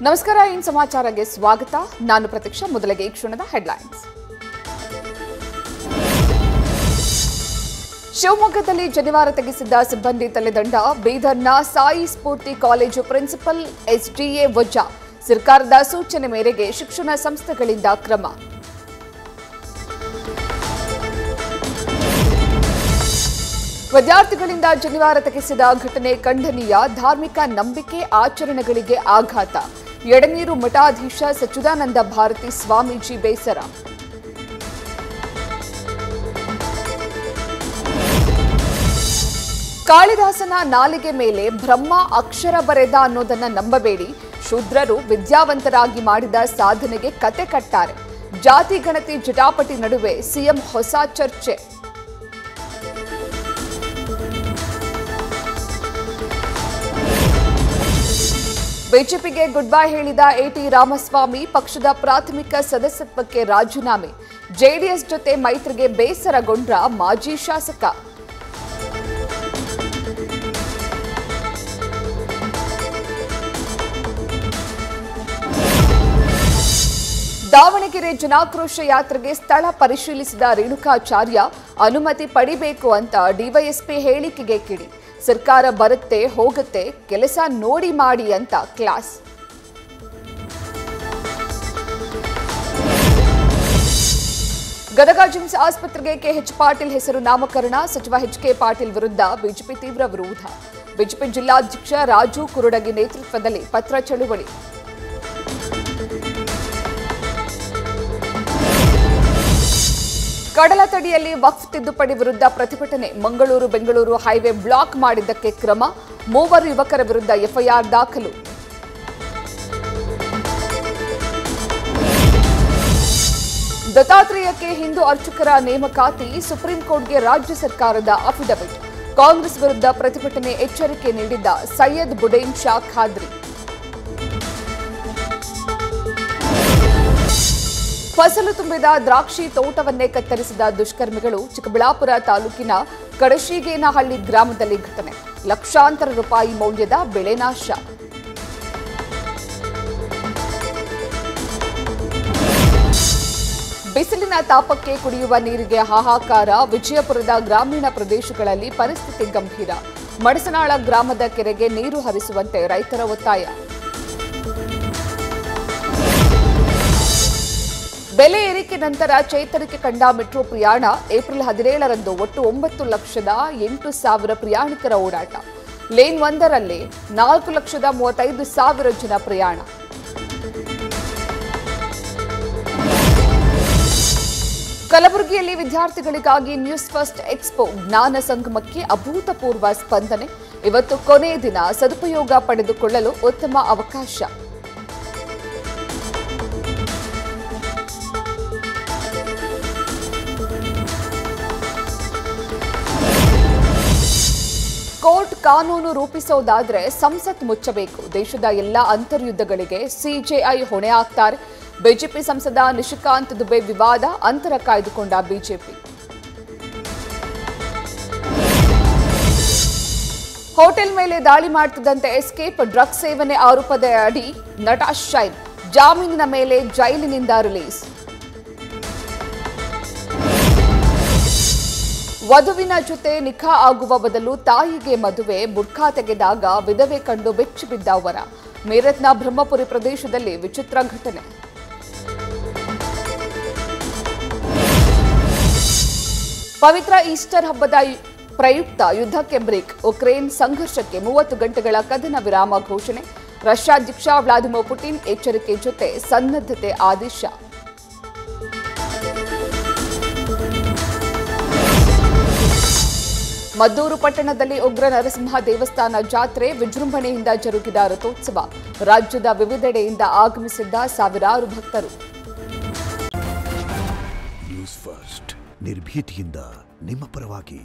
ನಮಸ್ಕಾರ, ಇನ್ ಸಮಾಚಾರಕ್ಕೆ ಸ್ವಾಗತ. ನಾನು ಪ್ರತೀಕ್ಷಾ. ಮೊದಲಿಗೆ ಈ ಕ್ಷಣದ ಹೆಡ್ಲೈನ್ಸ್. ಶಿವಮೊಗ್ಗದಲ್ಲಿ ಶನಿವಾರ ತೆಗೆಸಿದ್ದ ಸಿಬ್ಬಂದಿ ತಲೆದಂಡ. ಬೀದರ್ನ ಸಾಯಿ ಸ್ಫೂರ್ತಿ ಕಾಲೇಜು ಪ್ರಿನ್ಸಿಪಲ್ ಎಸ್ಡಿಎ ವಜಾ. ಸರ್ಕಾರದ ಸೂಚನೆ ಮೇರೆಗೆ ಶಿಕ್ಷಣ ಸಂಸ್ಥೆಗಳಿಂದ ಕ್ರಮ. ವಿದ್ಯಾರ್ಥಿಗಳಿಂದ ಶನಿವಾರ ತೆಗೆಸಿದ ಘಟನೆ ಖಂಡನೀಯ. ಧಾರ್ಮಿಕ ನಂಬಿಕೆ ಆಚರಣೆಗಳಿಗೆ ಆಘಾತ. ಎಡನೀರು ಮಠಾಧೀಶ ಸಚ್ಚಿದಾನಂದ ಭಾರತಿ ಸ್ವಾಮೀಜಿ ಬೇಸರ. ಕಾಳಿದಾಸನ ನಾಲಿಗೆ ಮೇಲೆ ಬ್ರಹ್ಮ ಅಕ್ಷರ ಬರೆದ ಅನ್ನೋದನ್ನ ನಂಬಬೇಡಿ. ಶೂದ್ರರು ವಿದ್ಯಾವಂತರಾಗಿ ಮಾಡಿದ ಸಾಧನೆಗೆ ಕತೆ ಕಟ್ತಾರೆ. ಜಾತಿ ಗಣತಿ ಜಟಾಪಟಿ ನಡುವೆ ಸಿಎಂ ಹೊಸ ಚರ್ಚೆ. ಬಿಜೆಪಿಗೆ ಗುಡ್ ಬೈ ಹೇಳಿದ ಎಟಿ ರಾಮಸ್ವಾಮಿ. ಪಕ್ಷದ ಪ್ರಾಥಮಿಕ ಸದಸ್ಯತ್ವಕ್ಕೆ ರಾಜೀನಾಮೆ. ಜೆಡಿಎಸ್ ಜೊತೆ ಮೈತ್ರಿಗೆ ಬೇಸರಗೊಂಡ್ರ ಮಾಜಿ ಶಾಸಕ. ದಾವಣಗೆರೆ ಜನಾಕ್ರೋಶ ಯಾತ್ರೆಗೆ ಸ್ಥಳ ಪರಿಶೀಲಿಸಿದ ರೇಣುಕಾಚಾರ್ಯ. ಅನುಮತಿ ಪಡಿಬೇಕು ಅಂತ ಡಿವೈಎಸ್ಪಿ ಹೇಳಿಕೆಗೆ ಕಿಡಿ. ಸರ್ಕಾರ ಬರುತ್ತೆ ಹೋಗುತ್ತೆ, ಕೆಲಸ ನೋಡಿ ಮಾಡಿ ಅಂತ ಕ್ಲಾಸ್. ಗದಗ ಜಿಮ್ಸ್ ಆಸ್ಪತ್ರೆಗೆ ಕೆಎಚ್ ಪಾಟೀಲ್ ಹೆಸರು ನಾಮಕರಣ. ಸಚಿವ ಎಚ್ಕೆ ಪಾಟೀಲ್ ವಿರುದ್ಧ ಬಿಜೆಪಿ ತೀವ್ರ ವಿರೋಧ. ಬಿಜೆಪಿ ಜಿಲ್ಲಾಧ್ಯಕ್ಷ ರಾಜು ಕುರುಡಗಿ ನೇತೃತ್ವದಲ್ಲಿ ಪತ್ರ ಚಳುವಳಿ. ಕಡಲ ತಡಿಯಲ್ಲಿ ವಕ್ಫ್ ತಿದ್ದುಪಡಿ ವಿರುದ್ಧ ಪ್ರತಿಭಟನೆ. ಮಂಗಳೂರು ಬೆಂಗಳೂರು ಹೈವೇ ಬ್ಲಾಕ್ ಮಾಡಿದ್ದಕ್ಕೆ ಕ್ರಮ. 3 ಯುವಕರ ವಿರುದ್ಧ ಎಫ್ಐಆರ್ ದಾಖಲು. ದತ್ತಾತ್ರೇಯಕ್ಕೆ ಹಿಂದೂ ಅರ್ಚಕರ ನೇಮಕಾತಿ. ಸುಪ್ರೀಂ ಕೋರ್ಟ್ಗೆ ರಾಜ್ಯ ಸರ್ಕಾರದ ಅಫಿಡವಿಟ್. ಕಾಂಗ್ರೆಸ್ ವಿರುದ್ಧ ಪ್ರತಿಭಟನೆ ಎಚ್ಚರಿಕೆ ನೀಡಿದ್ದ ಸೈಯದ್ ಬುಡೈನ್ ಶಾ ಖಾದ್ರಿ. ಫಸಲು ತುಂಬಿದ ದ್ರಾಕ್ಷಿ ತೋಟವನ್ನೇ ಕತ್ತರಿಸಿದ ದುಷ್ಕರ್ಮಿಗಳು. ಚಿಕ್ಕಬಳ್ಳಾಪುರ ತಾಲೂಕಿನ ಕಡಶಿಗೇನಹಳ್ಳಿ ಗ್ರಾಮದಲ್ಲಿ ಘಟನೆ. ಲಕ್ಷಾಂತರ ರೂಪಾಯಿ ಮೌಲ್ಯದ ಬೆಳೆ ನಾಶ. ಬಿಸಿಲಿನ ತಾಪಕ್ಕೆ ಕುಡಿಯುವ ನೀರಿಗೆ ಹಾಹಾಕಾರ. ವಿಜಯಪುರದ ಗ್ರಾಮೀಣ ಪ್ರದೇಶಗಳಲ್ಲಿ ಪರಿಸ್ಥಿತಿ ಗಂಭೀರ. ಮಡಸನಾಳ ಗ್ರಾಮದ ಕೆರೆಗೆ ನೀರು ಹರಿಸುವಂತೆ ರೈತರ ಒತ್ತಾಯ. ಬೆಲೆ ಏರಿಕೆ ನಂತರ ಚೇತರಿಕೆ ಕಂಡ ಮೆಟ್ರೋ ಪ್ರಯಾಣ. ಏಪ್ರಿಲ್ 17ರಂದು ಒಟ್ಟು 9,08,000 ಪ್ರಯಾಣಿಕರ ಓಡಾಟ. ಲೇನ್ 1ರಲ್ಲಿ 4,35,000 ಜನ ಪ್ರಯಾಣ. ಕಲಬುರಗಿಯಲ್ಲಿ ವಿದ್ಯಾರ್ಥಿಗಳಿಗಾಗಿ ನ್ಯೂಸ್ ಫಸ್ಟ್ ಎಕ್ಸ್ಪೋ ಜ್ಞಾನ ಸಂಗಮಕ್ಕೆ ಅಭೂತಪೂರ್ವ ಸ್ಪಂದನೆ. ಇವತ್ತು ಕೊನೆಯ ದಿನ. ಸದುಪಯೋಗ ಪಡೆದುಕೊಳ್ಳಲು ಉತ್ತಮ ಅವಕಾಶ. ಕೋರ್ಟ್ ಕಾನೂನು ರೂಪಿಸೋದಾದ್ರೆ ಸಂಸತ್ ಮುಚ್ಚಬೇಕು. ದೇಶದ ಎಲ್ಲಾ ಅಂತರ್ಯುದ್ಧಗಳಿಗೆ ಸಿಜೆಐ ಹೊಣೆ ಆಗ್ತಾರೆ. ಬಿಜೆಪಿ ಸಂಸದ ನಿಶಿಕಾಂತ್ ದುಬೆ ವಿವಾದ. ಅಂತರ ಕಾಯ್ದುಕೊಂಡ ಬಿಜೆಪಿ. ಹೋಟೆಲ್ ಮೇಲೆ ದಾಳಿ ಮಾಡುತ್ತಿದ್ದಂತೆ ಎಸ್ಕೇಪ್. ಡ್ರಗ್ಸ್ ಸೇವನೆ ಆರೋಪದ ಅಡಿ ನಟ ಶೈನ್. ಜಾಮೀನಿನ ಮೇಲೆ ಜೈಲಿನಿಂದ ರಿಲೀಸ್. ವಧುವಿನ ಜೊತೆ ನಿಖಾ ಆಗುವ ಬದಲು ತಾಯಿಗೆ ಮದುವೆ. ಬುರ್ಖಾ ತೆಗೆದಾಗ ವಿಧವೆ ಕಂಡು ಬೆಚ್ಚಿ ಬಿದ್ದ ವರ. ಮೇರತ್ನ ಬ್ರಹ್ಮಪುರಿ ಪ್ರದೇಶದಲ್ಲಿ ವಿಚಿತ್ರ ಘಟನೆ. ಪವಿತ್ರ ಈಸ್ಟರ್ ಹಬ್ಬದ ಪ್ರಯುಕ್ತ ಯುದ್ಧಕ್ಕೆ ಬ್ರೇಕ್. ಉಕ್ರೇನ್ ಸಂಘರ್ಷಕ್ಕೆ 30 ಗಂಟೆಗಳ ಕದನ ವಿರಾಮ ಘೋಷಣೆ. ರಷ್ಯಾ ಅಧ್ಯಕ್ಷ ವ್ಲಾದಿಮಿರ್ ಪುಟಿನ್ ಎಚ್ಚರಿಕೆ ಜೊತೆ ಸನ್ನದ್ಧತೆ ಆದೇಶ. ಮದ್ದೂರು ಪಟ್ಟಣದಲ್ಲಿ ಉಗ್ರ ನರಸಿಂಹ ದೇವಸ್ಥಾನ ಜಾತ್ರೆ. ವಿಜೃಂಭಣೆಯಿಂದ ಜರುಗಿದ ರಥೋತ್ಸವ. ರಾಜ್ಯದ ವಿವಿಧೆಡೆಯಿಂದ ಆಗಮಿಸಿದ್ದ ಸಾವಿರಾರು ಭಕ್ತರು. ನ್ಯೂಸ್ ಫಸ್ಟ್ ನಿರ್ಭೀತಿಯಿಂದ ನಿಮ್ಮ ಪರವಾಗಿ.